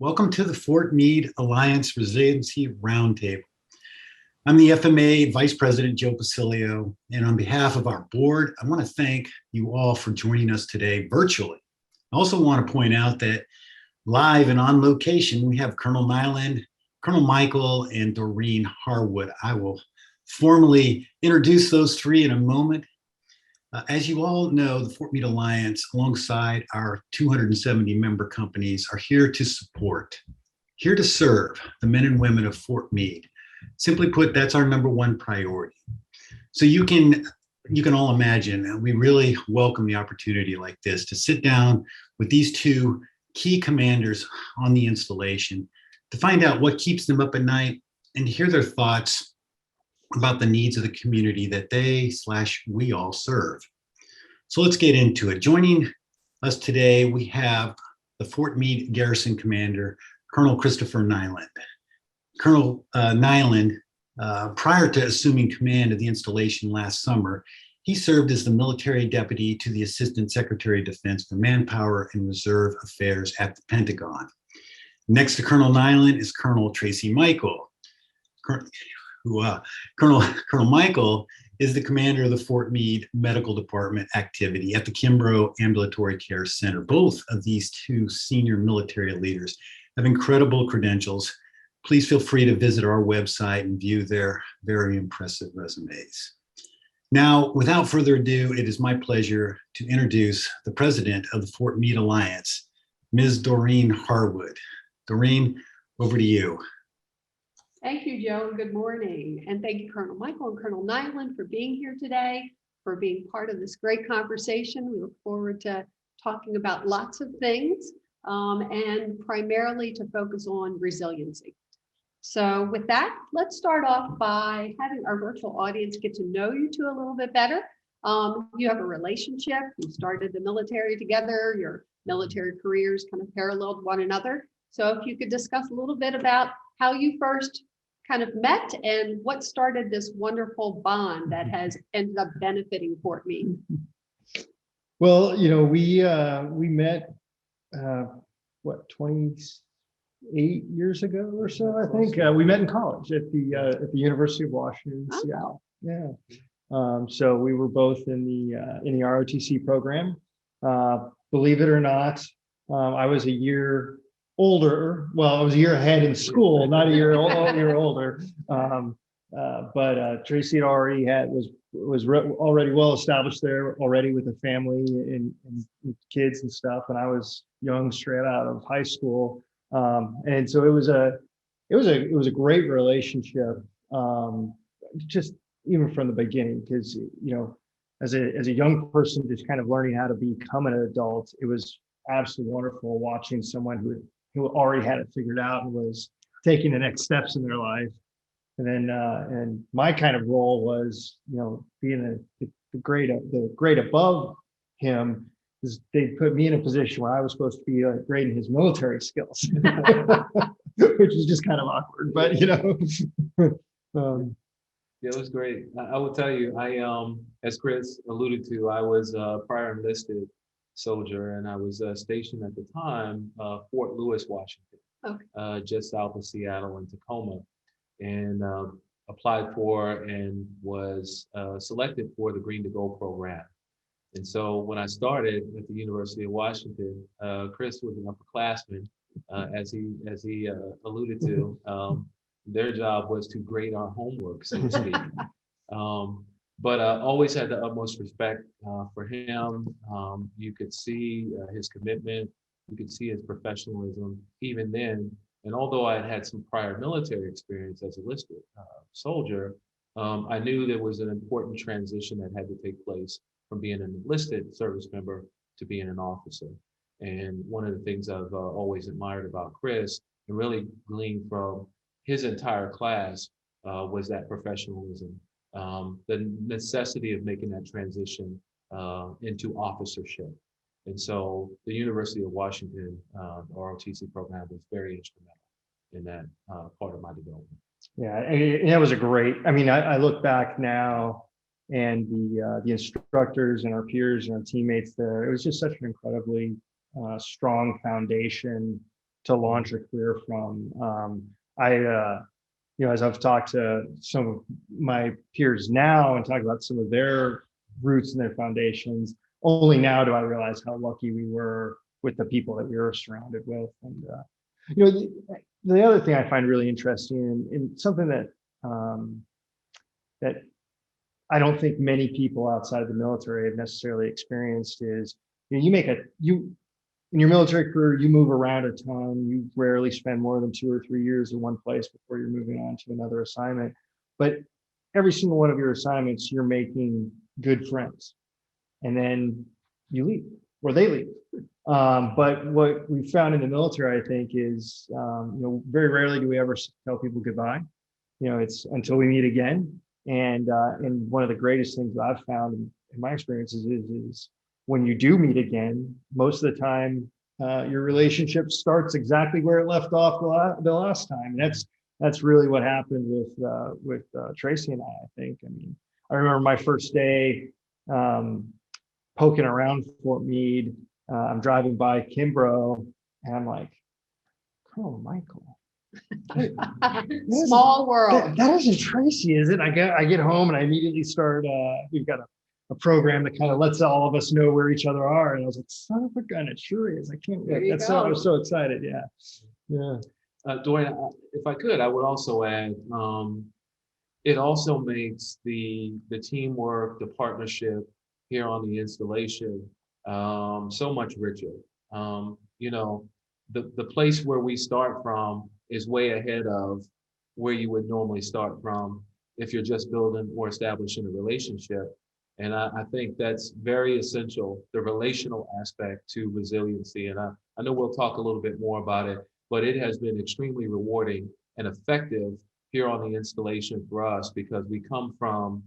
Welcome to the Fort Meade Alliance Resiliency Roundtable. I'm the FMA Vice President Joe Basilio, and on behalf of our board, I want to thank you all for joining us today virtually. I also want to point out that live and on location, we have Colonel Nyland, Colonel Michael, and Doreen Harwood. I will formally introduce those three in a moment. As you all know, the Fort Meade Alliance, alongside our 270 member companies, are here to support, here to serve the men and women of Fort Meade. Simply put, that's our number one priority. So you can all imagine, we really welcome the opportunity like this to sit down with these two key commanders on the installation to find out what keeps them up at night and to hear their thoughts about the needs of the community that we all serve. So let's get into it. Joining us today, we have the Fort Meade Garrison Commander, Colonel Christopher Nyland. Colonel Nyland, prior to assuming command of the installation last summer, he served as the military deputy to the Assistant Secretary of Defense for Manpower and Reserve Affairs at the Pentagon. Next to Colonel Nyland is Colonel Tracy Michael. Colonel Michael is the commander of the Fort Meade Medical Department activity at the Kimbrough Ambulatory Care Center. Both of these two senior military leaders have incredible credentials. Please feel free to visit our website and view their very impressive resumes. Now, without further ado, it is my pleasure to introduce the president of the Fort Meade Alliance, Ms. Doreen Harwood. Doreen, over to you. Thank you, Joe, and good morning. And thank you, Colonel Michael and Colonel Nyland, for being here today, for being part of this great conversation. We look forward to talking about lots of things and primarily to focus on resiliency. So with that, let's start off by having our virtual audience get to know you two a little bit better. You have a relationship, you started the military together, your military careers kind of paralleled one another. So if you could discuss a little bit about how you first kind of met and what started this wonderful bond that has ended up benefiting Fort Meade. Well, we met 28 years ago or so, I think. We met in college at the University of Washington in Seattle. Yeah. So we were both in the ROTC program. Believe it or not, I was a year older. Well, I was a year ahead in school, not a year older. But Tracy had already was already well established there already with a family and kids and stuff, and I was young, straight out of high school. And so it was a great relationship, just even from the beginning, because as a young person, just kind of learning how to become an adult, it was absolutely wonderful watching someone who already had it figured out and was taking the next steps in their life. And then and my kind of role was, being the grade above him. They put me in a position where I was supposed to be grading his military skills, which is just kind of awkward, but Yeah, it was great. I will tell you, as Chris alluded to, I was a prior enlisted soldier, and I was stationed at the time, Fort Lewis, Washington, okay, just south of Seattle in Tacoma, and applied for and was selected for the Green to Gold program. And so when I started at the University of Washington, Chris was an upperclassman, as he alluded to. Their job was to grade our homework, so to speak. But always had the utmost respect for him. You could see his commitment. You could see his professionalism even then. And although I had had some prior military experience as a enlisted soldier, I knew there was an important transition that had to take place from being an enlisted service member to being an officer. And one of the things I've always admired about Chris, and really gleaned from his entire class, was that professionalism, the necessity of making that transition into officership. And so the University of Washington ROTC program was very instrumental in that part of my development. Yeah, and that was a great, I look back now, and the instructors and our peers and our teammates there, it was just such an incredibly strong foundation launch a career from. As I've talked to some of my peers now and talked about some of their roots and their foundations, only now do I realize how lucky we were with the people that we were surrounded with. And the other thing I find really interesting, and something that that I don't think many people outside of the military have necessarily experienced is, in your military career, you move around a ton. You rarely spend more than 2 or 3 years in one place before you're moving on to another assignment. But every single one of your assignments, you're making good friends, and then you leave or they leave. But what we found in the military, I think, is very rarely do we ever tell people goodbye. It's until we meet again. And one of the greatest things that I've found in my experiences is when you do meet again, most of the time your relationship starts exactly where it left off the last time. And that's really what happened with Tracy and I think. I mean, I remember my first day poking around Fort Meade. I'm driving by Kimbrough, and I'm like, "Oh, Michael." Small world. That isn't Tracy, is it? I get home and I immediately start. We've got a program that kind of lets all of us know where each other are, and I was like, "Son of a gun, it sure is!" I can't wait. I was so excited. Yeah. Dorian, if I could, I would also add, it also makes the teamwork, the partnership here on the installation so much richer. The place where we start from is way ahead of where you would normally start from if you're just building or establishing a relationship. And I think that's very essential, the relational aspect to resiliency. And I know we'll talk a little bit more about it, but it has been extremely rewarding and effective here on the installation for us because we come from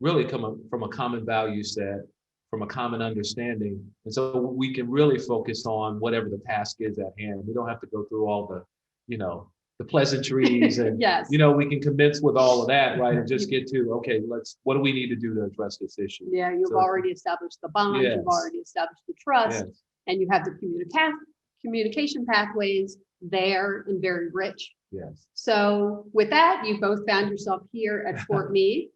a common value set, from a common understanding. And so we can really focus on whatever the task is at hand. We don't have to go through all the pleasantries and, Yes. We can commence with all of that, right? And just get to, okay, what do we need to do to address this issue? Yeah, you've already established the bond, Yes. you've already established the trust, Yes. and you have the communication pathways there and very rich. Yes. So with that, you both found yourself here at Fort Meade.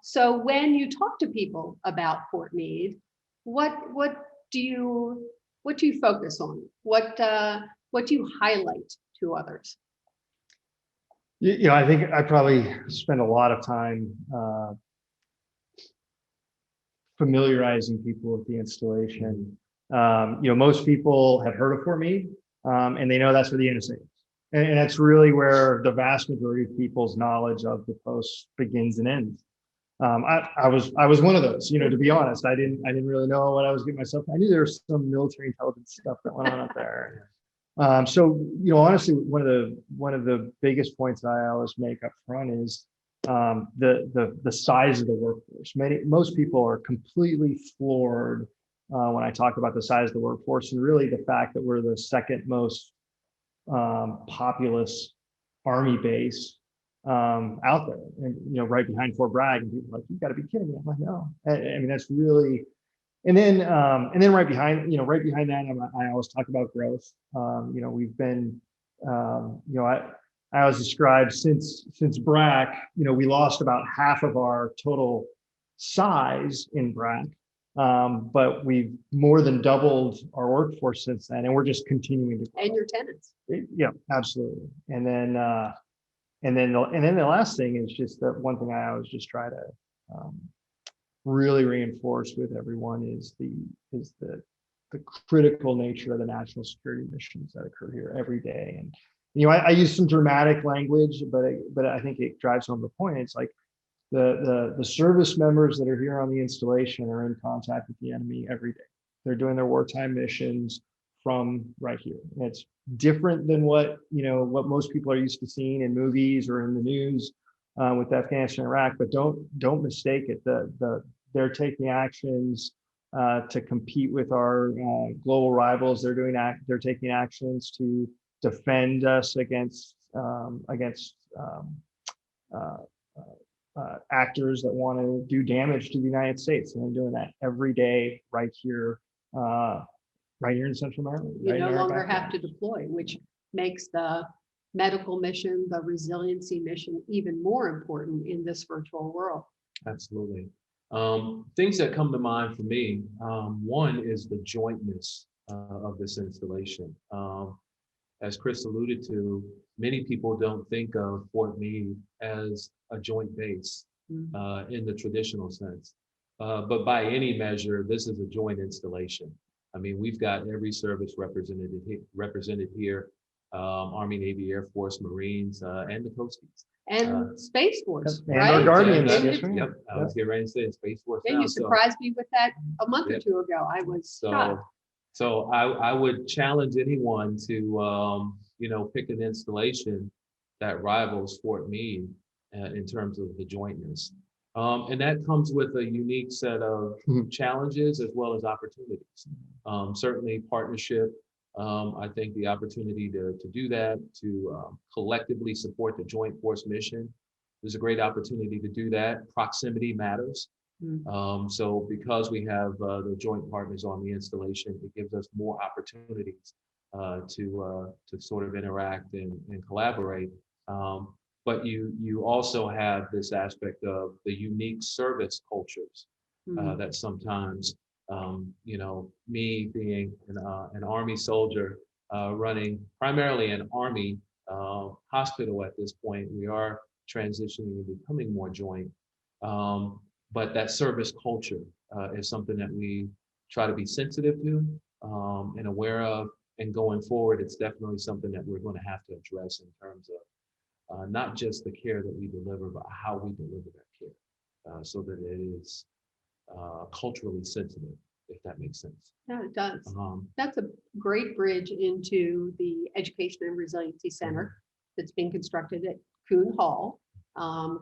So when you talk to people about Fort Meade, what do you focus on? What do you highlight to others? I think I probably spend a lot of time familiarizing people with the installation. Most people have heard of Fort Meade, and they know that's where the NSA is. And that's really where the vast majority of people's knowledge of the post begins and ends. I was one of those, to be honest. I didn't really know what I was getting myself. I knew there was some military intelligence stuff that went on up there. Honestly, one of the biggest points that I always make up front is the size of the workforce. Most people are completely floored when I talk about the size of the workforce, and really the fact that we're the second most populous Army base out there, and right behind Fort Bragg. And people are like, "You got to be kidding me!" I'm like, "No." I mean, that's really. And then right behind that, I always talk about growth. We've been, I always describe since BRAC, we lost about half of our total size in BRAC, but we've more than doubled our workforce since then, and we're just continuing to grow. And your tenants. Yeah, absolutely. And then the last thing is just that one thing I always just try to really reinforce with everyone is the critical nature of the national security missions that occur here every day. And I use some dramatic language, but I think it drives home the point. It's like the service members that are here on the installation are in contact with the enemy every day. They're doing their wartime missions from right here. And it's different than what most people are used to seeing in movies or in the news with Afghanistan and Iraq. But don't mistake it. They're taking actions to compete with our global rivals. They're taking actions to defend us against actors that want to do damage to the United States, and they're doing that every day right here Right here in Central Maryland. You right in no our longer have backyard. to deploy, which makes the medical mission, the resiliency mission even more important in this virtual world. Absolutely. Things that come to mind for me, one is the jointness of this installation. As Chris alluded to, many people don't think of Fort Meade as a joint base in the traditional sense. But by any measure, this is a joint installation. I mean, we've got every service represented here, Army, Navy, Air Force, Marines, and the Coasties. And Space Force, And right? our Guardians. And Yes, it's- ma'am. Yep, I was getting ready to say Space Force. Yeah, now, you so- surprised me with that a month or Yep. two ago. I was So, shocked. so I would challenge anyone to, pick an installation that rivals Fort Meade in terms of the jointness. And that comes with a unique set of challenges as well as opportunities. Certainly partnership. I think the opportunity to do that, to collectively support the Joint Force mission, there's a great opportunity to do that. Proximity matters. So because we have the joint partners on the installation, it gives us more opportunities to sort of interact and collaborate. But you also have this aspect of the unique service cultures that sometimes, me being an Army soldier running primarily an Army hospital at this point, we are transitioning and becoming more joint. But that service culture is something that we try to be sensitive to and aware of. And going forward, it's definitely something that we're going to have to address in terms of not just the care that we deliver, but how we deliver that care so that it is culturally sensitive, if that makes sense. Yeah, it does. That's a great bridge into the Education and Resiliency Center that's being constructed at Coon Hall.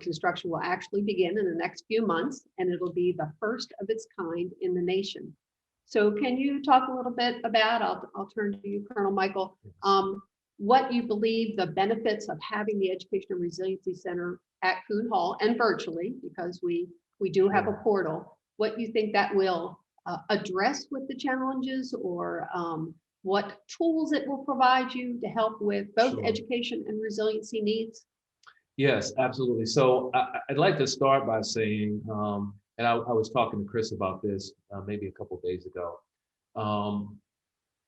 Construction will actually begin in the next few months, and it'll be the first of its kind in the nation. So can you talk a little bit about, I'll turn to you, Colonel Michael, what you believe the benefits of having the Education and Resiliency Center at Coon Hall and virtually, because we do have a portal, what you think that will address with the challenges, or what tools it will provide you to help with both education and resiliency needs? Yes, absolutely. So I'd like to start by saying, and I was talking to Chris about this maybe a couple of days ago.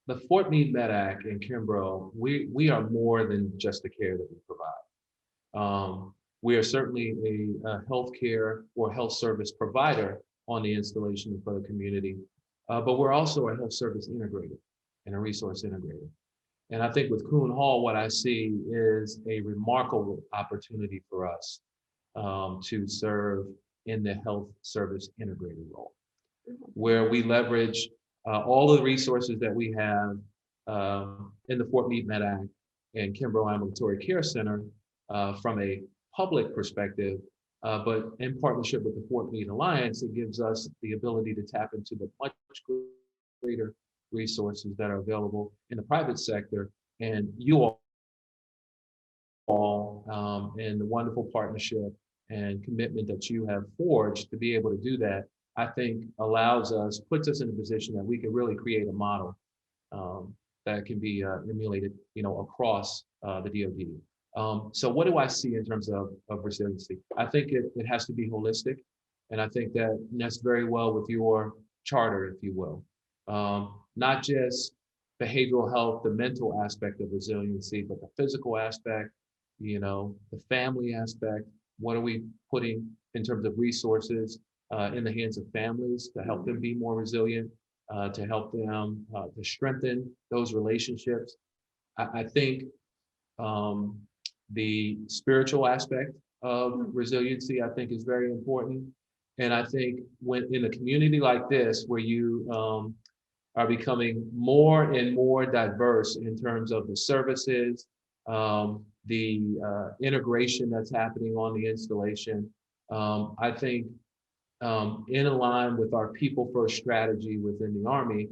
The Fort Meade Medac in Kimbrough, we are more than just the care that we provide. We are certainly a healthcare or health service provider on the installation for the community, but we're also a health service integrator and a resource integrator. And I think with Coon Hall, what I see is a remarkable opportunity for us to serve in the health service integrator role, where we leverage all of the resources that we have in the Fort Meade Medac and Kimbrough Ambulatory Care Center from a public perspective, but in partnership with the Fort Meade Alliance, it gives us the ability to tap into the much greater resources that are available in the private sector. And you all and the wonderful partnership and commitment that you have forged to be able to do that, I think puts us in a position that we can really create a model that can be emulated, across the DoD. So what do I see in terms of resiliency? I think it has to be holistic. And I think that that's very well with your charter, if you will. Not just behavioral health, the mental aspect of resiliency, but the physical aspect, the family aspect. What are we putting in terms of resources in the hands of families to help them be more resilient, to help them to strengthen those relationships? I think the spiritual aspect of resiliency, I think, is very important. And I think when in a community like this, where you are becoming more and more diverse in terms of the services, the integration that's happening on the installation, I think in line with our people first strategy within the Army.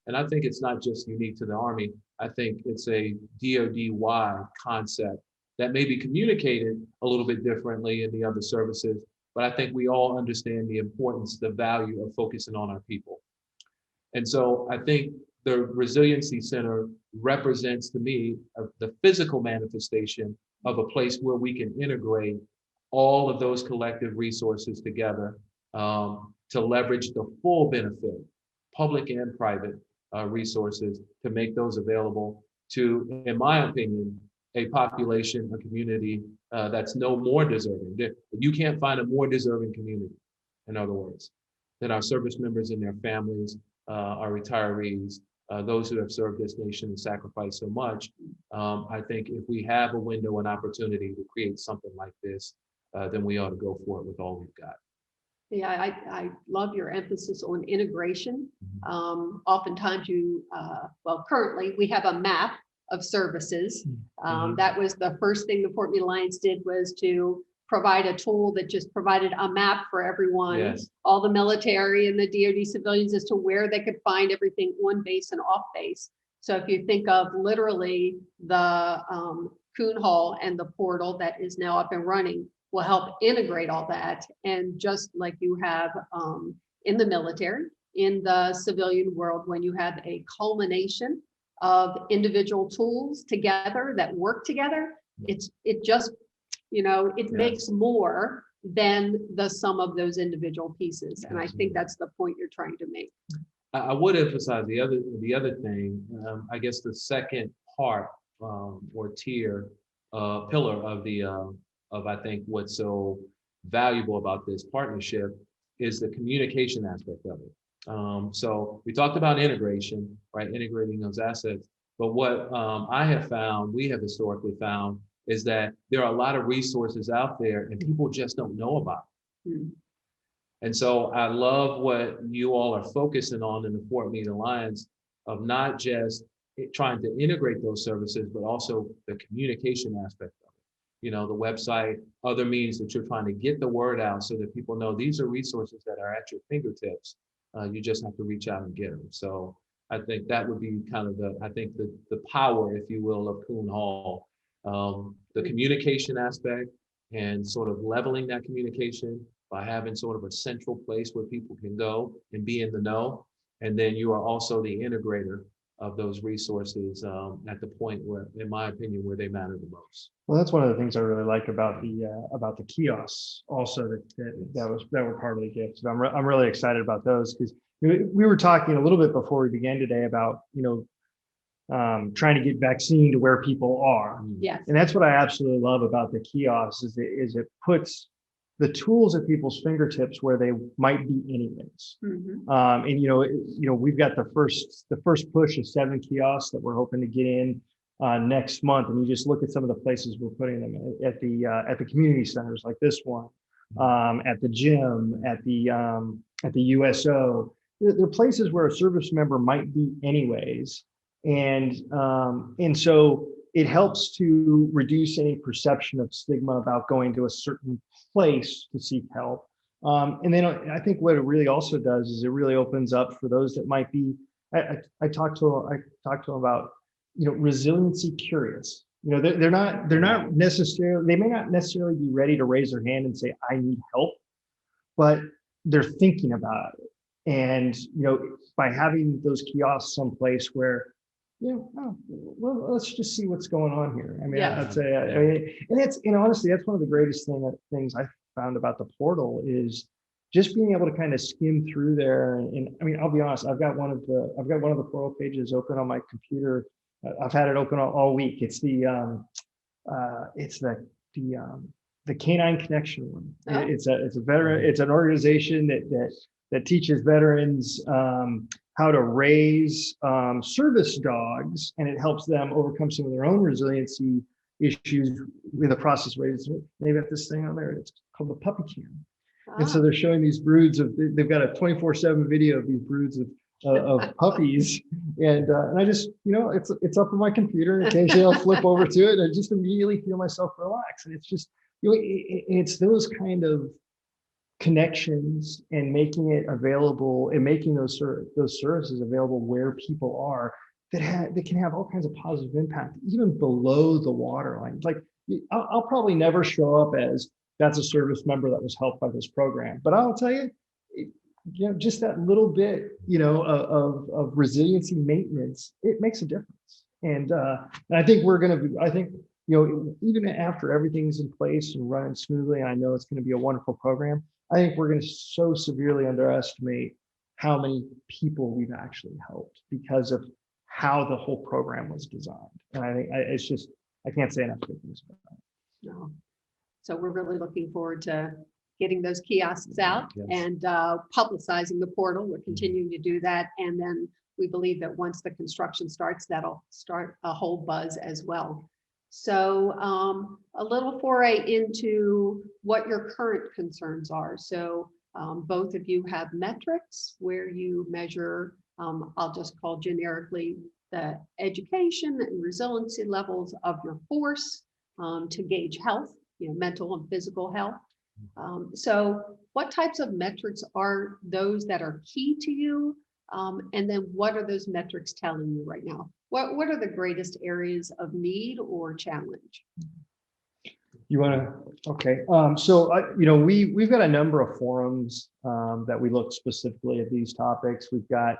And I think it's not just unique to the Army. I think it's a DoD-wide concept that may be communicated a little bit differently in the other services, but I think we all understand the importance, the value of focusing on our people. And so I think the Resiliency Center represents to me the physical manifestation of a place where we can integrate all of those collective resources together to leverage the full benefit, public and private resources, to make those available to, in my opinion, a population, a community that's no more deserving. You can't find a more deserving community, in other words, than our service members and their families, our retirees, those who have served this nation and sacrificed so much. I think if we have a window and opportunity to create something like this, then we ought to go for it with all we've got. Yeah, I love your emphasis on integration. Oftentimes currently we have a map of services. That was the first thing the Fort Meade Alliance did, was to provide a tool that just provided a map for everyone, Yes. all the military and the DoD civilians, as to where they could find everything on base and off base. So if you think of literally the Coon Hall and the portal that is now up and running, will help integrate all that. And just like you have in the military, in the civilian world, when you have a culmination of individual tools together that work together, it just, it makes more than the sum of those individual pieces. And I think that's the point you're trying to make. I would emphasize the other thing. I guess the second part or tier pillar of I think what's so valuable about this partnership is the communication aspect of it. So we talked about integration, right? Integrating those assets. But what we have historically found, is that there are a lot of resources out there and people just don't know about it. And so I love what you all are focusing on in the Fort Meade Alliance, of not just trying to integrate those services, but also the communication aspect of it. The website, other means that you're trying to get the word out so that people know these are resources that are at your fingertips. You just have to reach out and get them. So I think that would be kind of the power, if you will, of Coon Hall. The communication aspect, and sort of leveling that communication by having sort of a central place where people can go and be in the know. And then you are also the integrator of those resources at the point where, in my opinion, where they matter the most. Well, that's one of the things I really like about the kiosks also that were part of the gift. So I'm really excited about those, because we were talking a little bit before we began today about trying to get vaccine to where people are. Yes. And that's what I absolutely love about the kiosks, is it puts the tools at people's fingertips where they might be anyways. And we've got the first push of 7 kiosks that we're hoping to get in next month. And you just look at some of the places we're putting them at the community centers, like this one, at the gym, at the USO. They're places where a service member might be anyways. And so it helps to reduce any perception of stigma about going to a certain place to seek help. And then I think what it really also does is it really opens up for those that might be, I talked to them about, resiliency curious. They're not necessarily, they may not necessarily be ready to raise their hand and say, I need help, but they're thinking about it. And, by having those kiosks someplace where, well, let's just see what's going on here. I mean, I'd say, and it's, honestly, that's one of the greatest things I found about the portal, is just being able to kind of skim through there. And I mean, I'll be honest, I've got one of the portal pages open on my computer. I've had it open all week. It's the Canine Connection one. Oh. It's a veteran. It's an organization that teaches veterans how to raise service dogs, and it helps them overcome some of their own resiliency issues with the process. They've got this thing on there. It's called the Puppy Cam. And so they're showing these broods they've got a 24/7 video of these broods of puppies. And I just, it's up on my computer, and occasionally I'll flip over to it and I just immediately feel myself relax. And it's just, it's those kind of connections and making it available and making those services available where people are, that can have all kinds of positive impact, even below the waterline. Like, I'll probably never show up as that's a service member that was helped by this program, but I'll tell you, just that little bit, of resiliency maintenance, it makes a difference. And I think even after everything's in place and running smoothly, I know it's going to be a wonderful program. I think we're going to so severely underestimate how many people we've actually helped because of how the whole program was designed. And I think I can't say enough good things about that. No. So we're really looking forward to getting those kiosks out Yes. and publicizing the portal. We're continuing to do that. And then we believe that once the construction starts, that'll start a whole buzz as well. So a little foray into what your current concerns are. So both of you have metrics where you measure, I'll just call generically, the education and resiliency levels of your force to gauge health, mental and physical health. So what types of metrics are those that are key to you? And then what are those metrics telling you right now? What are the greatest areas of need or challenge? You want to? Okay. We've got a number of forums that we look specifically at these topics. We've got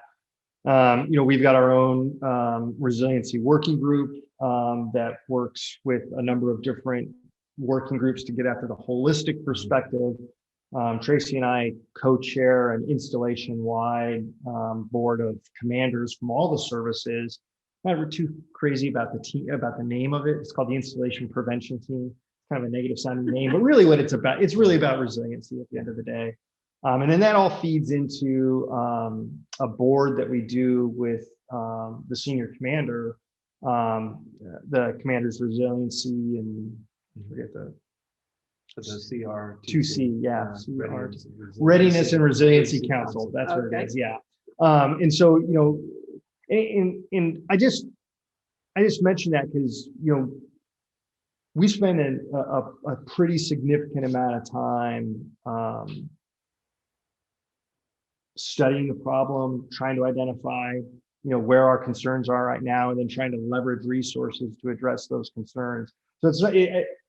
our own resiliency working group that works with a number of different working groups to get after the holistic perspective. Tracy and I co-chair an installation-wide board of commanders from all the services. Not too crazy about the name of it. It's called the Installation Prevention Team. Kind of a negative sounding name, but really what it's really about resiliency at the end of the day. And then that all feeds into a board that we do with the senior commander, the commander's resiliency, and I forget the CR2C, yeah, Readiness and Resiliency Council. That's what it is, yeah. And so and I just mentioned that because we spend a pretty significant amount of time studying the problem, trying to identify, where our concerns are right now, and then trying to leverage resources to address those concerns. So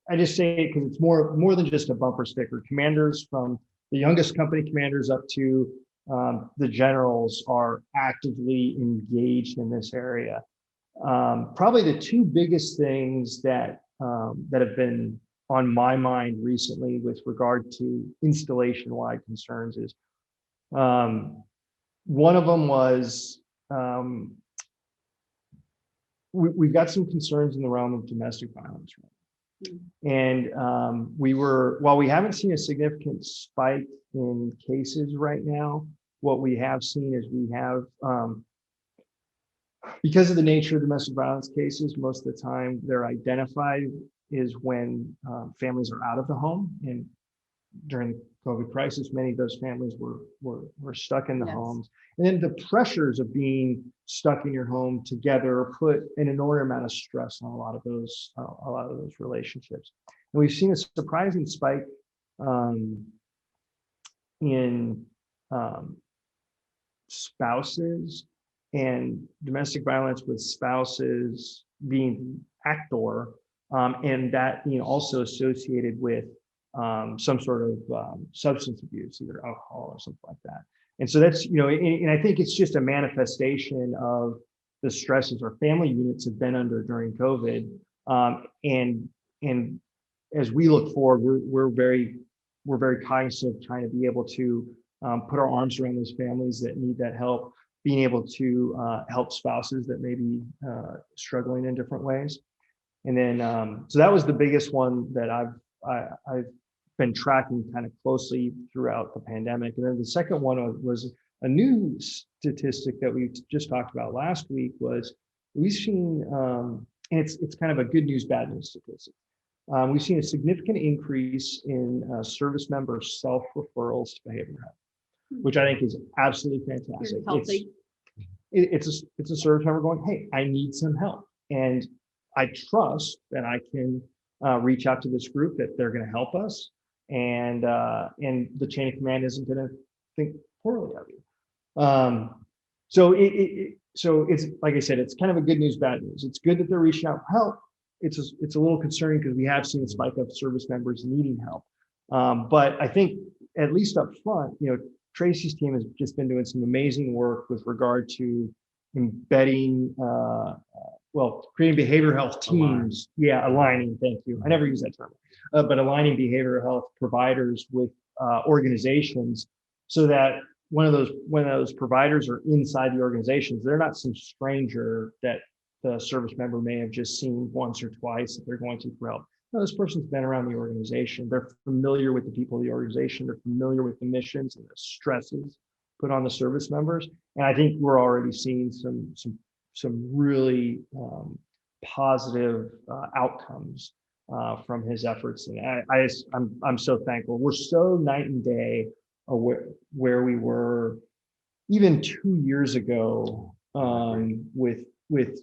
I just say it because it's more than just a bumper sticker. Commanders, from the youngest company commanders up to the generals, are actively engaged in this area. Probably the two biggest things that have been on my mind recently with regard to installation-wide concerns is one of them was we've got some concerns in the realm of domestic violence. And while we haven't seen a significant spike in cases right now, what we have seen is we have, because of the nature of domestic violence cases, most of the time they're identified is when families are out of the home. And during the COVID crisis, many of those families were stuck in the homes. And then the pressures of being stuck in your home together put an inordinate amount of stress on a lot of those relationships. And we've seen a surprising spike in spouses and domestic violence with spouses being actor, and that being also associated with some sort of substance abuse, either alcohol or something like that. And so that's, and I think it's just a manifestation of the stresses our family units have been under during COVID. And as we look forward, we're very cognizant of trying to be able to put our arms around those families that need that help, being able to help spouses that may be struggling in different ways. And then, so that was the biggest one that I've been tracking kind of closely throughout the pandemic. And then the second one was a new statistic that we just talked about last week. Was we've seen, and it's kind of a good news, bad news statistic. We've seen a significant increase in service member self-referrals to behavioral health, which I think is absolutely fantastic. It's a service member going, hey, I need some help. And I trust that I can reach out to this group, that they're going to help us, and the chain of command isn't going to think poorly of you. So it's like I said, it's kind of a good news, bad news. It's good that they're reaching out for help. It's a little concerning because we have seen a spike of service members needing help. But I think at least up front, Tracy's team has just been doing some amazing work with regard to embedding, creating behavioral health teams. Aligning, thank you. I never use that term, but aligning behavioral health providers with organizations so that when those providers are inside the organizations, they're not some stranger that the service member may have just seen once or twice that they're going to for help. No, this person's been around the organization. They're familiar with the people of the organization. They're familiar with the missions and the stresses put on the service members. And I think we're already seeing some really positive outcomes from his efforts. And I'm so thankful. We're so night and day where we were even 2 years ago with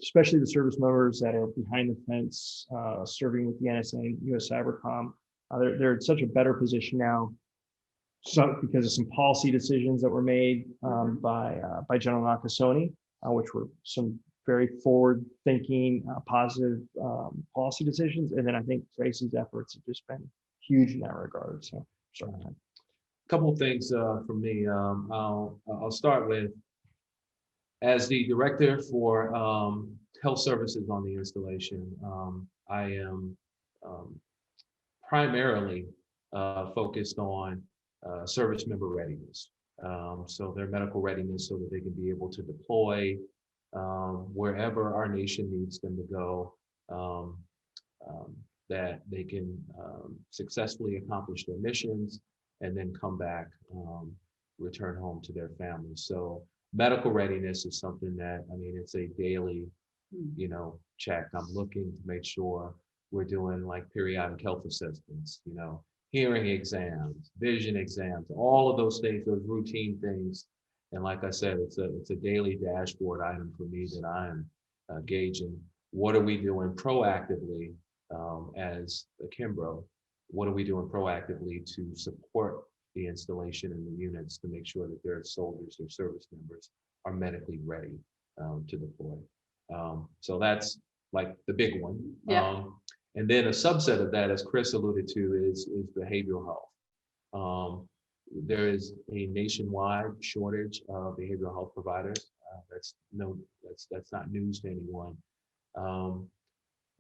especially the service members that are behind the fence, serving with the NSA and US Cybercom. They're in such a better position now, because of some policy decisions that were made by General Nakasone, which were some very forward-thinking, positive policy decisions. And then I think Tracy's efforts have just been huge in that regard. So, sorry. A couple of things from me. I'll start with, as the director for health services on the installation, I am primarily focused on service member readiness. So their medical readiness so that they can be able to deploy wherever our nation needs them to go, that they can successfully accomplish their missions and then come back, return home to their families. So medical readiness is something that, I mean, it's a daily, check. I'm looking to make sure we're doing like periodic health assessments, hearing exams, vision exams, all of those things, those routine things. And like I said, it's a daily dashboard item for me that I'm gauging. What are we doing proactively as a Kimbrough? What are we doing proactively to support the installation in the units to make sure that their soldiers, their service members are medically ready to deploy? So that's like the big one. And then a subset of that, as Chris alluded to, is behavioral health. There is a nationwide shortage of behavioral health providers. That's not news to anyone.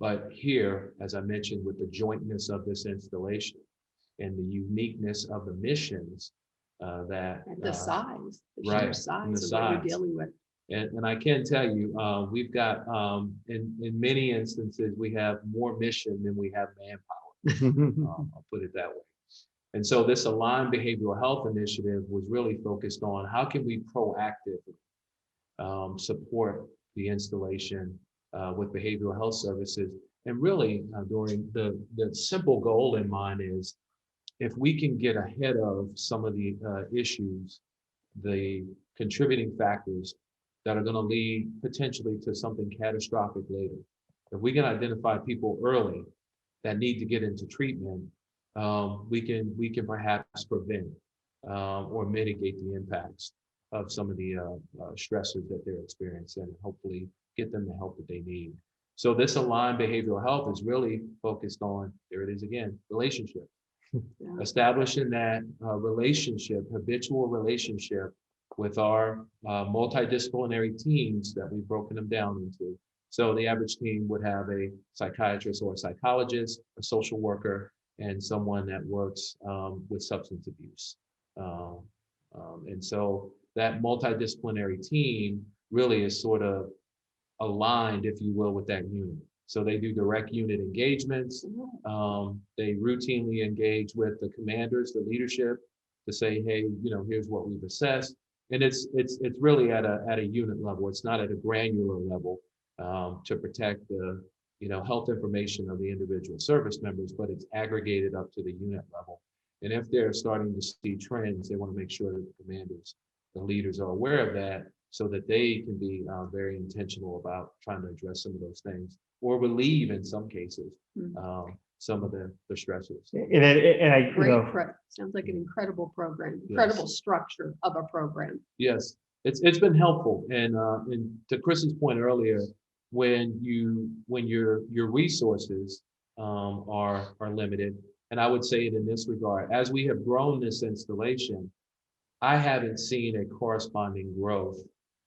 But here, as I mentioned, with the jointness of this installation and the uniqueness of the missions that And the size, the right, sheer size and the of what you're size. dealing with. And I can tell you, we've got, in many instances, we have more mission than we have manpower. I'll put it that way. And so this Aligned Behavioral Health Initiative was really focused on how can we proactively support the installation with behavioral health services. And really, during the simple goal in mind is, if we can get ahead of some of the issues, the contributing factors that are going to lead potentially to something catastrophic later. If we can identify people early that need to get into treatment, we can perhaps prevent or mitigate the impacts of some of the stressors that they're experiencing, and hopefully get them the help that they need. So this Aligned Behavioral Health is really focused on, there it is again, relationship. Establishing that relationship, habitual relationship with our multidisciplinary teams that we've broken them down into. So the average team would have a psychiatrist or a psychologist, a social worker, and someone that works with substance abuse. And so that multidisciplinary team really is sort of aligned, if you will, with that unit. So they do direct unit engagements. They routinely engage with the commanders, the leadership, to say, hey, here's what we've assessed. And it's really at a unit level. It's not at a granular level to protect the health information of the individual service members, but it's aggregated up to the unit level. And if they're starting to see trends, they want to make sure that the commanders, the leaders, are aware of that, so that they can be very intentional about trying to address some of those things, or relieve, in some cases, some of the stressors. Sounds like an incredible program, incredible structure of a program. Yes, it's been helpful. And to Chris's point earlier, when your resources are limited, and I would say it in this regard, as we have grown this installation, I haven't seen a corresponding growth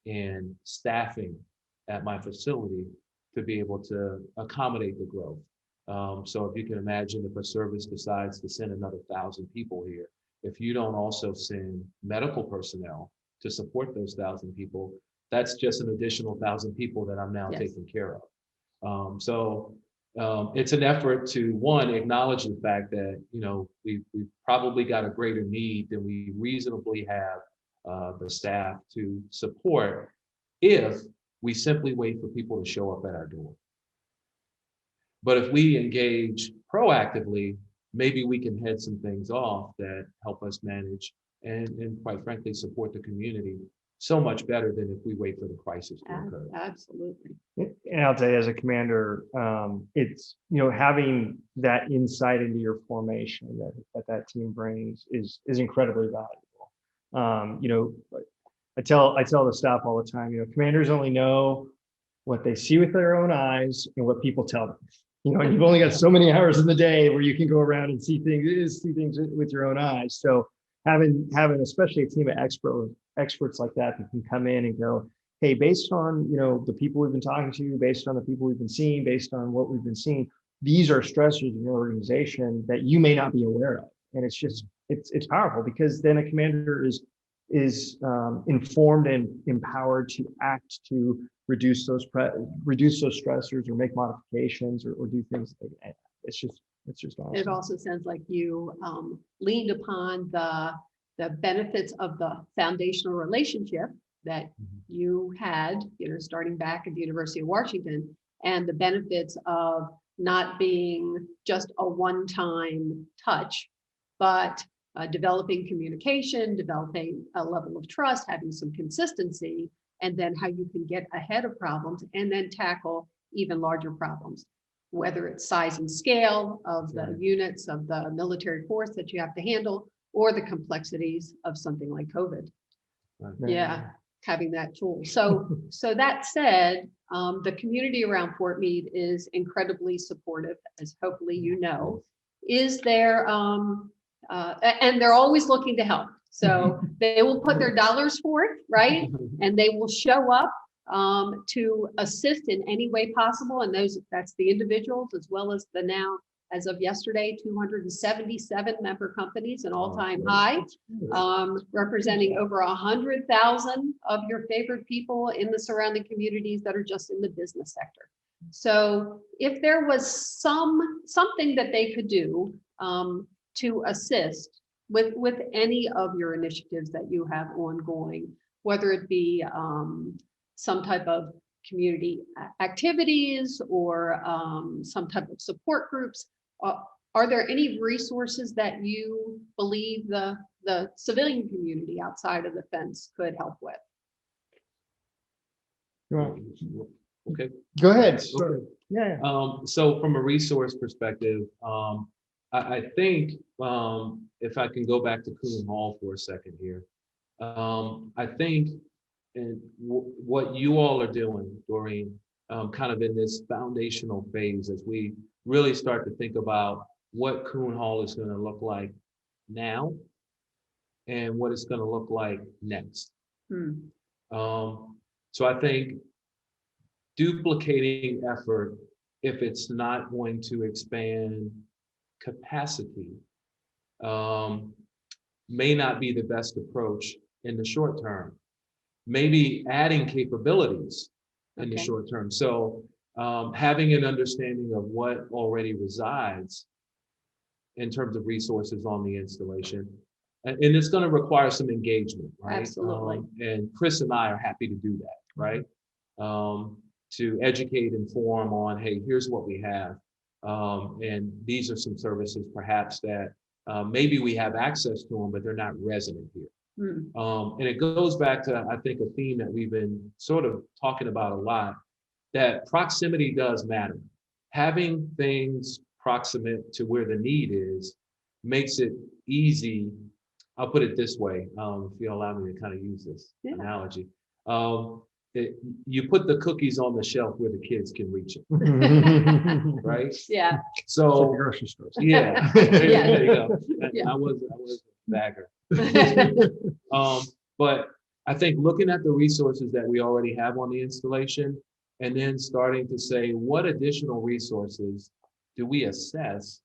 in staffing at my facility to be able to accommodate the growth. So if you can imagine, if a service decides to send another 1,000 people here, if you don't also send medical personnel to support those 1,000 people, that's just an additional 1,000 people that I'm now Yes. taking care of. It's an effort to, one, acknowledge the fact that, we've probably got a greater need than we reasonably have the staff to support if we simply wait for people to show up at our door. But if we engage proactively, maybe we can head some things off that help us manage and quite frankly, support the community so much better than if we wait for the crisis to occur. Absolutely. And I'll tell you, as a commander, it's, having that insight into your formation that team brings is incredibly valuable. I tell the staff all the time, commanders only know what they see with their own eyes and what people tell them. And you've only got so many hours in the day where you can go around and see things with your own eyes. So having especially a team of experts like that can come in and go, hey, based on the people we've been talking to, based on the people we've been seeing, based on what we've been seeing, these are stressors in your organization that you may not be aware of. And it's powerful, because then a commander is informed and empowered to act to reduce those stressors or make modifications or do things. It's just awesome. It also sounds like you leaned upon the benefits of the foundational relationship that you had, starting back at the University of Washington, and the benefits of not being just a one-time touch, but developing communication, developing a level of trust, having some consistency, and then how you can get ahead of problems and then tackle even larger problems, whether it's size and scale of the units of the military force that you have to handle, or the complexities of something like COVID. Yeah, having that tool. So that said, the community around Fort Meade is incredibly supportive, as hopefully you know. Is there, and they're always looking to help. So they will put their dollars forth, right? And they will show up to assist in any way possible. And that's the individuals, as well as the now, as of yesterday, 277 member companies, an all-time high, representing over 100,000 of your favorite people in the surrounding communities that are just in the business sector. So if there was something that they could do to assist with any of your initiatives that you have ongoing, whether it be some type of community activities or some type of support groups, are there any resources that you believe the civilian community outside of the fence could help with? Okay. Go ahead. Okay. Yeah. So from a resource perspective, I think if I can go back to Coon Hall for a second here, I think what you all are doing, Doreen, kind of in this foundational phase, as we really start to think about what Coon Hall is going to look like now and what it's going to look like next. So I think duplicating effort, if it's not going to expand capacity, may not be the best approach in the short term. Maybe adding capabilities in the short term. So having an understanding of what already resides in terms of resources on the installation. And it's going to require some engagement, right? Absolutely. And Chris and I are happy to do that, right? To educate, inform on, hey, here's what we have. And these are some services perhaps that maybe we have access to them, but they're not resonant here. And it goes back to, I think, a theme that we've been sort of talking about a lot, that proximity does matter. Having things proximate to where the need is makes it easy. I'll put it this way, if you allow me to kind of use this analogy. You put the cookies on the shelf where the kids can reach them, right? Yeah. Like So the grocery stores. yeah, there you go. I was a bagger. But I think looking at the resources that we already have on the installation and then starting to say, what additional resources do we assess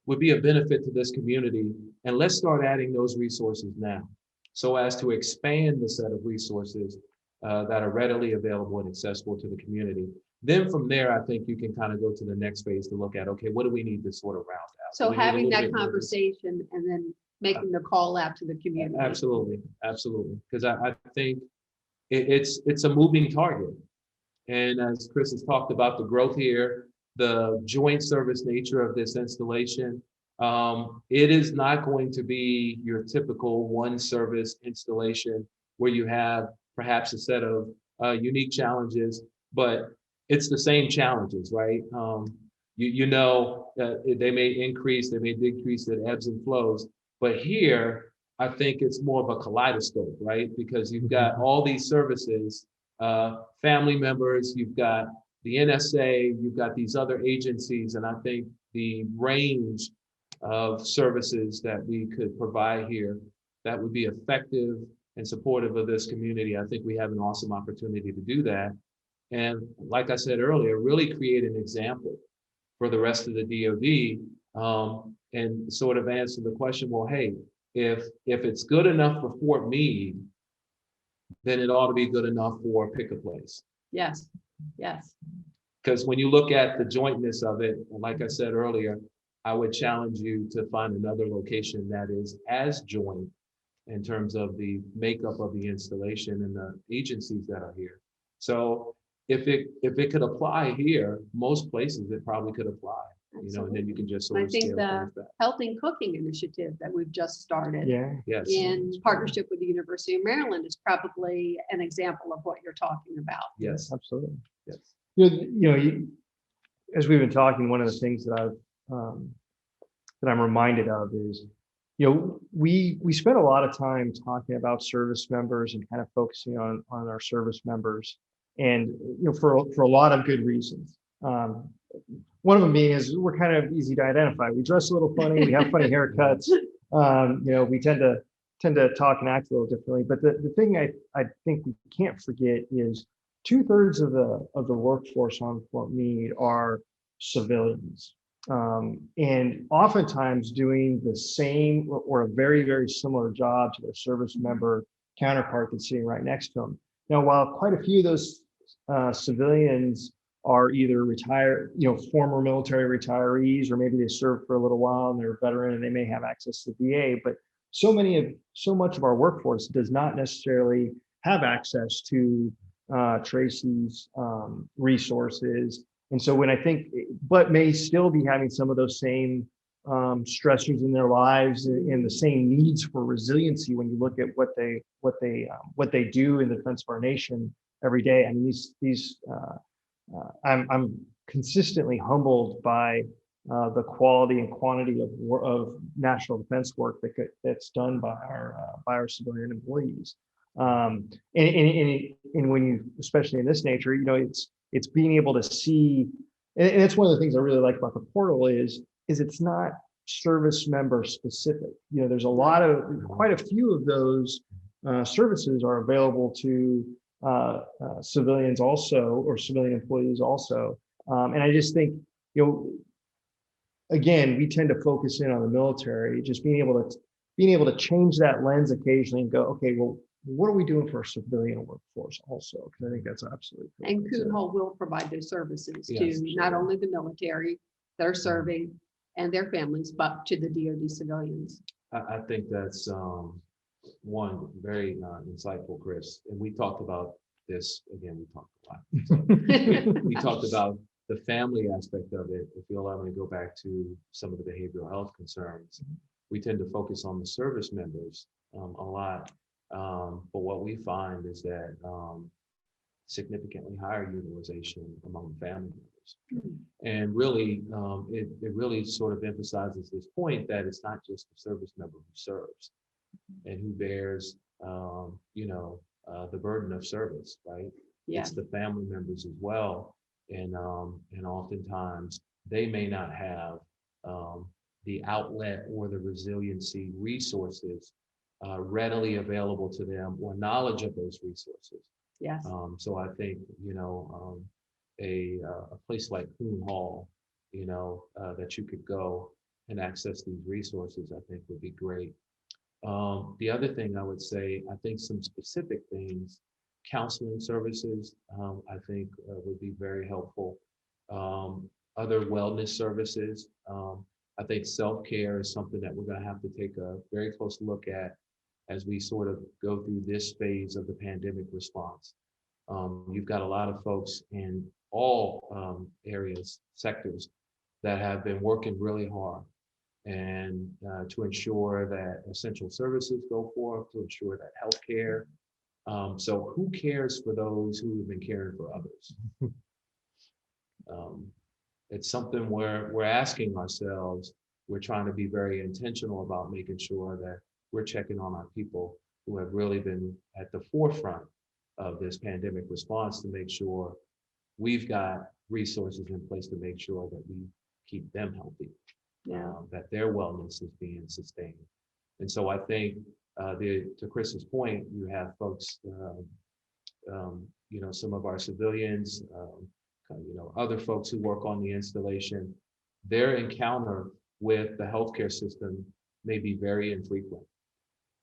would be a benefit to this community? And let's start adding those resources now so as to expand the set of resources that are readily available and accessible to the community. Then from there, I think you can kind of go to the next phase to look at, okay, what do we need to sort of round out? So Do we need a having little that bit more? conversation and then making the call out to the community. Absolutely, absolutely. Because I think it's a moving target. And as Chris has talked about the growth here, the joint service nature of this installation, it is not going to be your typical one service installation where you have perhaps a set of unique challenges, but it's the same challenges, right? They may increase, they may decrease, it ebbs and flows. But here, I think it's more of a kaleidoscope, right? Because you've got all these services, family members, you've got the NSA, you've got these other agencies, and I think the range of services that we could provide here that would be effective and supportive of this community, I think we have an awesome opportunity to do that. And like I said earlier, really create an example for the rest of the DoD, and sort of answer the question, well, hey, if it's good enough for Fort Meade, then it ought to be good enough for Pick a Place. Yes, yes. Because when you look at the jointness of it, like I said earlier, I would challenge you to find another location that is as joint in terms of the makeup of the installation and the agencies that are here. So if it could apply here, most places it probably could apply. And then you can just sort I of think scale the things back. Healthy Cooking initiative that we've just started Yes. in partnership with the University of Maryland is probably an example of what you're talking about. Yes. Absolutely. Yes. As we've been talking, one of the things that I'm reminded of is, we spend a lot of time talking about service members and kind of focusing on our service members, and for a lot of good reasons. One of them being is we're kind of easy to identify. We dress a little funny. We have funny haircuts. We tend to talk and act a little differently. But the thing I think we can't forget is 2/3 of the workforce on Fort Meade are civilians, and oftentimes doing the same or a very, very similar job to their service member counterpart that's sitting right next to them. Now, while quite a few of those civilians are either retired, former military retirees, or maybe they served for a little while and they're a veteran and they may have access to VA, but so much of our workforce does not necessarily have access to Tracy's resources. And so but may still be having some of those same stressors in their lives and the same needs for resiliency when you look at what they do in the defense of our nation every day. I mean, I'm consistently humbled by the quality and quantity of national defense work that's done by our civilian employees. And when you, especially in this nature, it's being able to see, and it's one of the things I really like about the portal is it's not service member specific. There's quite a few of those services are available to civilians also, or civilian employees also. And I just think, again, we tend to focus in on the military, just being able to change that lens occasionally and go, okay, well, what are we doing for our civilian workforce also? Because I think that's absolutely critical. And Coon Hall will provide those services Yes, to not only the military that are serving and their families, but to the DoD civilians. I think that's one very insightful, Chris. And we talked about this again. We talked a lot. We talked about the family aspect of it. If you allow me to go back to some of the behavioral health concerns, we tend to focus on the service members a lot. But what we find is that significantly higher utilization among family members. And really, it really sort of emphasizes this point that it's not just the service member who serves and who bears, the burden of service, right? Yeah. It's the family members as well. And oftentimes they may not have the outlet or the resiliency resources readily available to them or knowledge of those resources. Yes. So I think, a place like Coon Hall, that you could go and access these resources, I think would be great. The other thing I would say, I think some specific things, counseling services, I think would be very helpful. Other wellness services. I think self-care is something that we're going to have to take a very close look at as we sort of go through this phase of the pandemic response. You've got a lot of folks in all areas, sectors, that have been working really hard and to ensure that essential services go forth, to ensure that healthcare. So who cares for those who have been caring for others? It's something where we're asking ourselves, we're trying to be very intentional about making sure that we're checking on our people who have really been at the forefront of this pandemic response to make sure we've got resources in place to make sure that we keep them healthy, that their wellness is being sustained. And so I think to Chris's point, you have folks, some of our civilians, other folks who work on the installation, their encounter with the healthcare system may be very infrequent.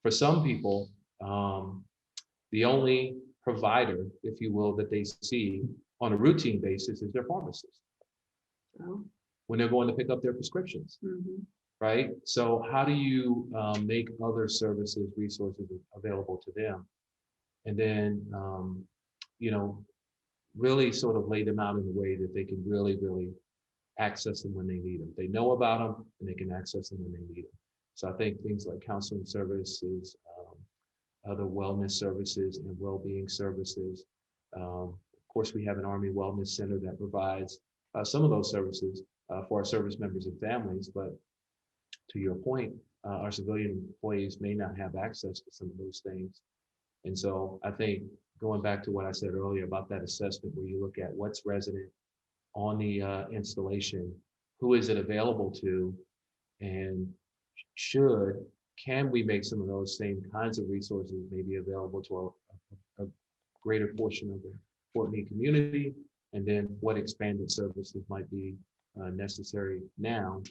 For some people, the only provider, if you will, that they see on a routine basis is their pharmacist. Oh. When they're going to pick up their prescriptions, right? So how do you make other services, resources available to them? And then, really sort of lay them out in a way that they can really, really access them when they need them. They know about them and they can access them when they need them. So I think things like counseling services, other wellness services and well-being services. Of course, we have an Army Wellness Center that provides some of those services for our service members and families. But to your point, our civilian employees may not have access to some of those things. And so I think going back to what I said earlier about that assessment, where you look at what's resident on the installation, who is it available to, and can we make some of those same kinds of resources maybe available to a greater portion of the Fort Meade community, and then what expanded services might be necessary now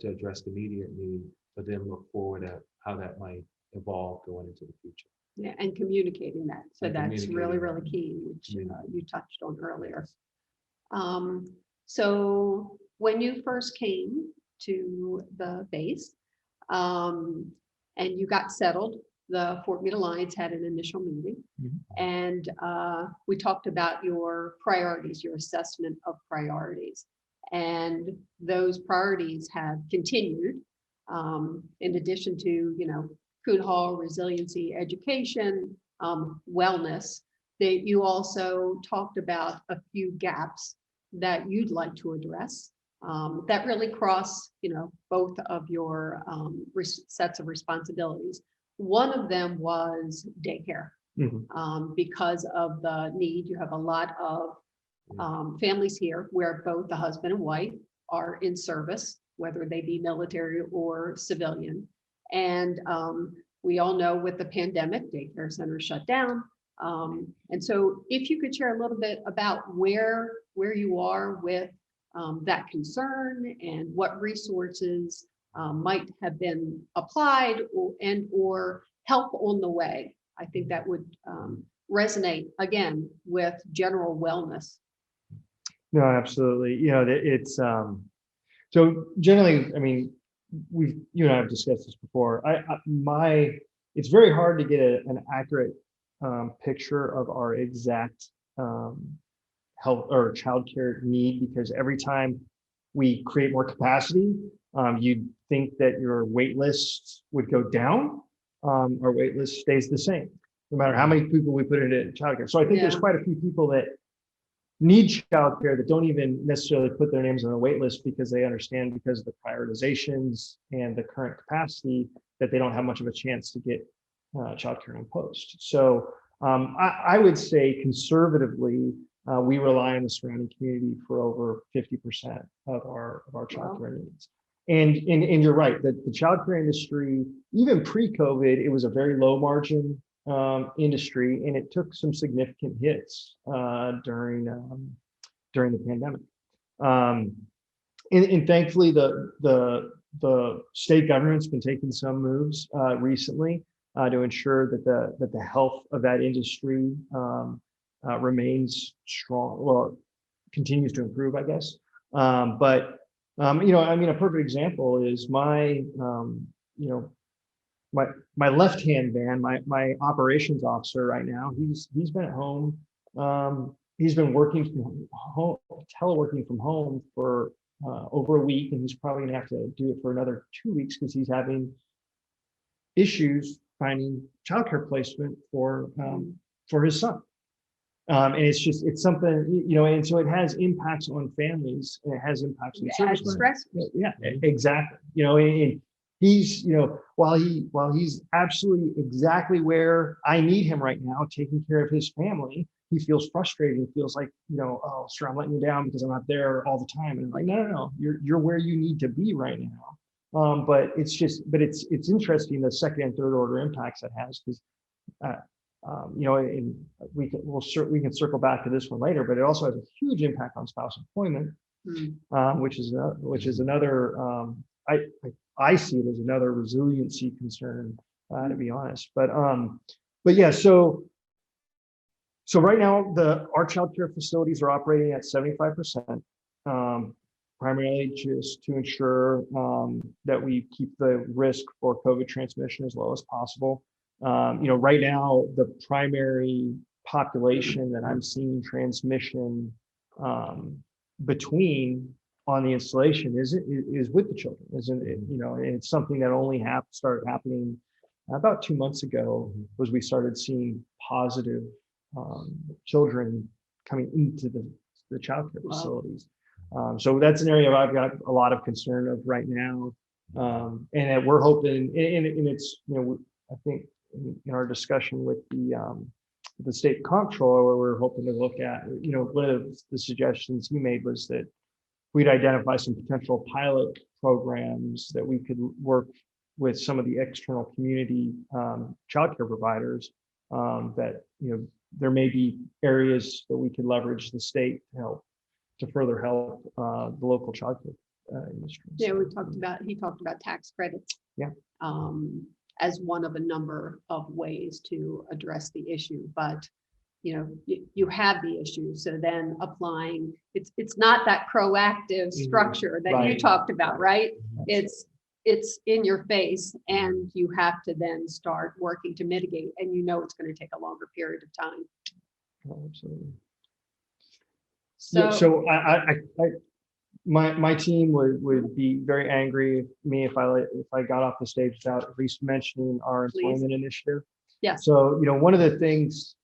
to address the immediate need, but then look forward at how that might evolve going into the future. Yeah, and communicating that. So And that's really, really key, which you touched on earlier. So when you first came to the base and you got settled, the Fort Meade Alliance had an initial meeting, and we talked about your priorities, your assessment of priorities. And those priorities have continued in addition to, Coon Hall, resiliency, education, wellness, that you also talked about a few gaps that you'd like to address that really cross, both of your sets of responsibilities. One of them was daycare. Because of the need, you have a lot of families here where both the husband and wife are in service, whether they be military or civilian. And we all know with the pandemic, daycare centers shut down. And so if you could share a little bit about where you are with that concern and what resources might have been applied or help on the way. I think that would resonate again with general wellness. No, absolutely. It's so generally, I mean, you and I have discussed this before. It's very hard to get an accurate picture of our exact health or childcare need, because every time we create more capacity, you'd think that your wait list would go down. Our wait list stays the same, no matter how many people we put into childcare. So I think there's quite a few people that need childcare that don't even necessarily put their names on the wait list because they understand, because of the prioritizations and the current capacity, that they don't have much of a chance to get childcare in post. So I would say conservatively, we rely on the surrounding community for over 50% of our childcare needs. and you're right that the childcare industry, even pre-COVID, it was a very low margin industry, and it took some significant hits during the pandemic. And thankfully, the state government's been taking some moves recently to ensure that the health of that industry remains strong. Well, continues to improve, I guess. But a perfect example is my left-hand man, my operations officer right now. He's been at home. He's been working from home, teleworking from home for over a week, and he's probably gonna have to do it for another 2 weeks because he's having issues finding childcare placement for his son. And it's something, and so it has impacts on families, and it has impacts on service. Stress. Yeah, exactly. And he's, while he's absolutely exactly where I need him right now, taking care of his family, he feels frustrated. He feels like, oh, sir, I'm letting you down because I'm not there all the time. And I'm like, no, you're where you need to be right now. But it's interesting the second and third order impacts it has, because and we can circle back to this one later, but it also has a huge impact on spouse employment, which is another I see it as another resiliency concern, to be honest. But yeah, so right now our child care facilities are operating at 75%, primarily just to ensure that we keep the risk for COVID transmission as low as possible. Right now, the primary population that I'm seeing transmission between on the installation is with the children. And it's something that only started happening about 2 months ago, was we started seeing positive children coming into the child care facilities. So that's an area I've got a lot of concern of right now, and that we're hoping, and it's I think in our discussion with the state comptroller, where we're hoping to look at, one of the suggestions he made was that we'd identify some potential pilot programs that we could work with some of the external community childcare providers, that there may be areas that we could leverage the state to further help the local childcare industry. Yeah, he talked about tax credits. Yeah. As one of a number of ways to address the issue, but you have the issue, so then applying, it's not that proactive structure that you talked about, right? It's in your face, and you have to then start working to mitigate, and it's going to take a longer period of time. Oh, absolutely. So my team would be very angry at me if I got off the stage without at least mentioning our employment initiative. Yes. So one of the things,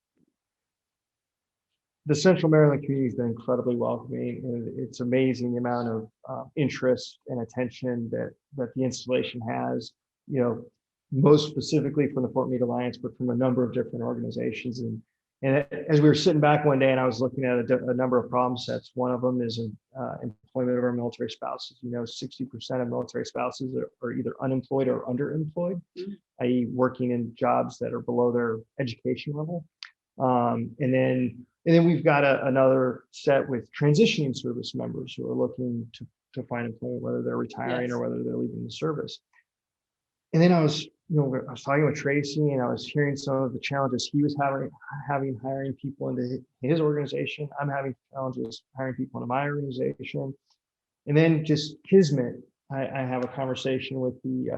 the Central Maryland community has been incredibly welcoming, and it's amazing the amount of interest and attention that the installation has. Most specifically from the Fort Meade Alliance, but from a number of different organizations. And as we were sitting back one day, and I was looking at a number of problem sets, one of them is employment of our military spouses. 60% of military spouses are either unemployed or underemployed, i.e. working in jobs that are below their education level. And then we've got another set with transitioning service members who are looking to find employment, whether they're retiring or whether they're leaving the service. And then I was talking with Tracy, and I was hearing some of the challenges he was having hiring people into his organization. I'm having challenges hiring people into my organization. And then just kismet, I have a conversation with the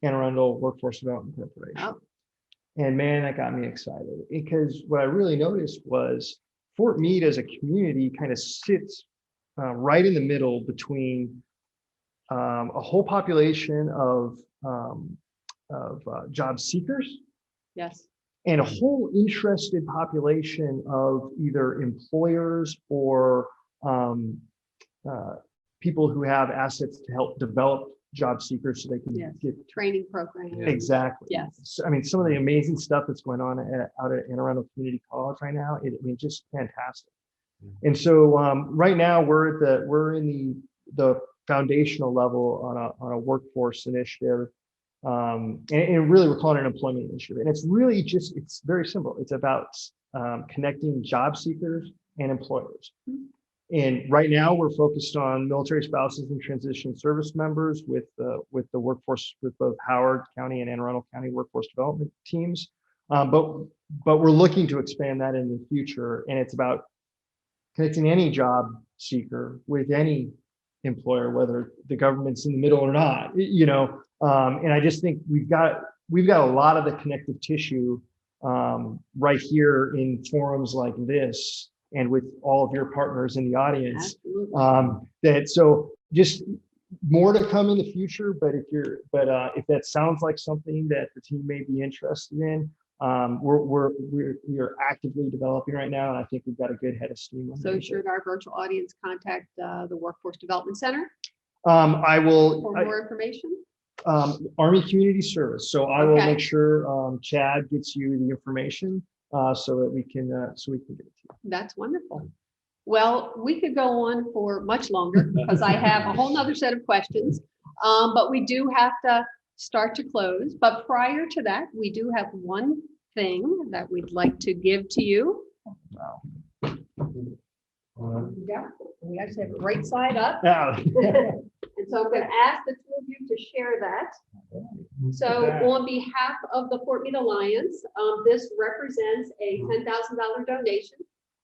Anne Arundel Workforce Development Corporation. Oh. And man, that got me excited, because what I really noticed was Fort Meade as a community kind of sits right in the middle between a whole population of job seekers, yes, and a whole interested population of either employers or people who have assets to help develop job seekers so they can get training program. Exactly. Yes. So, I mean, some of the amazing stuff that's going on out at Anne Arundel Community College right now, just fantastic. And so right now we're in the foundational level on a workforce initiative. And really we're calling it an employment initiative. And it's really just, it's very simple. It's about connecting job seekers and employers. And right now we're focused on military spouses and transition service members with the workforce, with both Howard County and Anne Arundel County workforce development teams. But we're looking to expand that in the future. And it's about connecting any job seeker with any employer, whether the government's in the middle or not, and I just think we've got a lot of the connective tissue right here in forums like this and with all of your partners in the audience. So just more to come in the future, but if that sounds like something that the team may be interested in, we're actively developing right now, and I think we've got a good head of steam. So should our virtual audience contact the Workforce Development Center I will for more information? Army Community Service. So I will make sure Chad gets you the information so that we can get it to you. That's wonderful. Well, we could go on for much longer because I have a whole nother set of questions, but we do have to start to close. But prior to that, we do have one thing that we'd like to give to you. Wow. Yeah, we actually have it right side up. Yeah. And so I'm going to ask the two of you to share that. So on behalf of the Fort Meade Alliance, this represents a $10,000 donation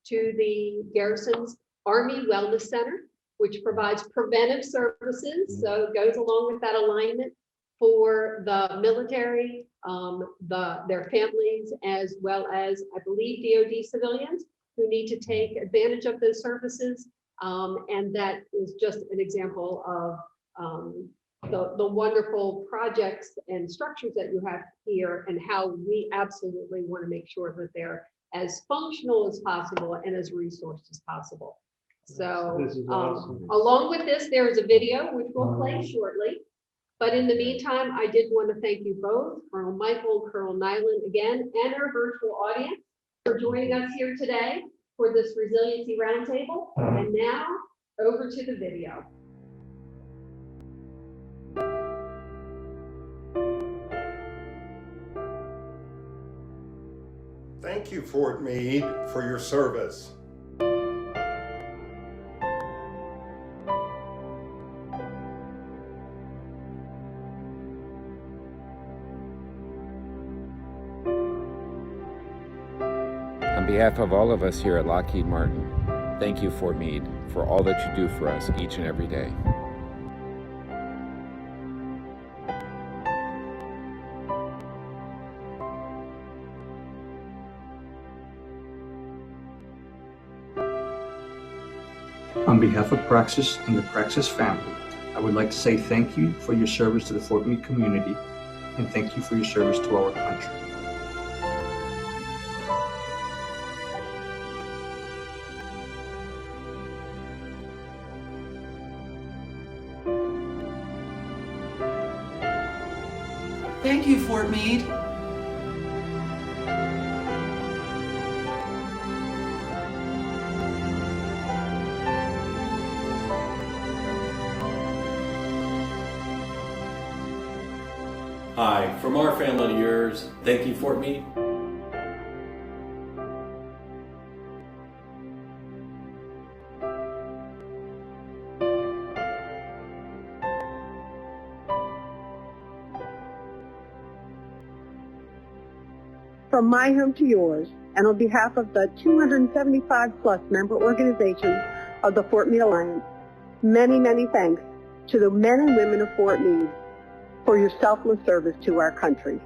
to the Garrison's Army Wellness Center, which provides preventive services. So it goes along with that alignment for the military, their families, as well as, I believe, DoD civilians who need to take advantage of those services. And that is just an example of the wonderful projects and structures that you have here and how we absolutely want to make sure that they're as functional as possible and as resourced as possible. So awesome. Along with this, there is a video which we'll play shortly. But in the meantime, I did want to thank you both, Colonel Michael, Colonel Nyland again, and our virtual audience for joining us here today for this Resiliency Roundtable. And now over to the video. Thank you, Fort Meade, for your service. On behalf of all of us here at Lockheed Martin, thank you, Fort Meade, for all that you do for us each and every day. On behalf of Praxis and the Praxis family, I would like to say thank you for your service to the Fort Meade community, and thank you for your service to our country. Thank you, Fort Meade. Hi, from our family to yours, thank you, Fort Meade. From my home to yours, and on behalf of the 275 plus member organizations of the Fort Meade Alliance, many, many thanks to the men and women of Fort Meade for your selfless service to our country.